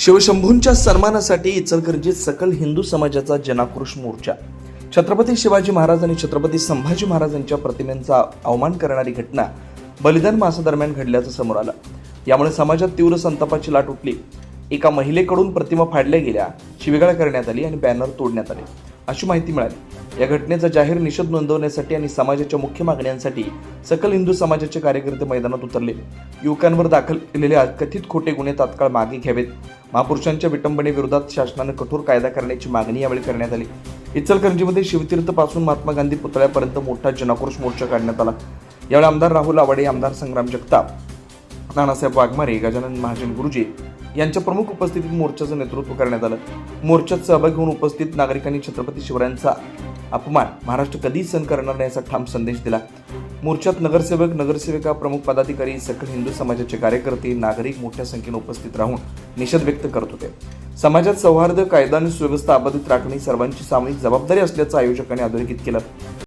शिवशंभूंच्या सन्मानासाठी इचलकरंजीत सकल हिंदू समाजाचा जनाक्रोश मोर्चा. छत्रपती शिवाजी महाराज आणि छत्रपती संभाजी महाराजांच्या प्रतिमेचा अवमान करणारी घटना बलिदान मासादरम्यान घडल्याचं समोर आलं. यामुळे समाजात तीव्र संतापाची लाट उठली. एका महिलेकडून प्रतिमा फाडल्या गेल्या, शिवीगाळ करण्यात आली आणि बॅनर तोडण्यात आले अशी माहिती मिळाली. या घटनेचा जाहीर निषेध नोंदवण्यासाठी आणि समाजाच्या मुख्य मागण्यांसाठी सकल हिंदू समाजाचे कार्यकर्ते मैदानात उतरले. युवकांवर दाखल केलेले कथित खोटे गुन्हे तात्काळ मागे घ्यावेत. महापुरुषांच्या विटंबनेविरोधात शासनाने कठोर कायदा करण्याची मागणी यावेळी करण्यात आली. इचलकरंजीमध्ये शिवतीर्थ पासून महात्मा गांधी पुतळ्यापर्यंत मोठा जनाक्रोश मोर्चा काढण्यात आला. यावेळी आमदार राहुल आवाडे, आमदार संग्राम जगताप, नानासाहेब वाघमारे, गजानन महाजन गुरुजी यांच्या प्रमुख उपस्थितीत मोर्चाचं नेतृत्व करण्यात आलं. मोर्चात सहभागी होऊन उपस्थित नागरिकांनी छत्रपती शिवरायांचा अपमान महाराष्ट्र कधीही सहन करणार नाही असा ठाम संदेश दिला. मोर्चात नगरसेवक, नगरसेविका, प्रमुख पदाधिकारी, सकल हिंदू समाजाचे कार्यकर्ते, नागरिक मोठ्या संख्येने उपस्थित राहून निषेध व्यक्त करत होते. समाजात सौहार्द, कायदा आणि सुव्यवस्था अबाधित राखणे सर्वांची सामूहिक जबाबदारी असल्याचं आयोजकांनी अधोरेखित केलं.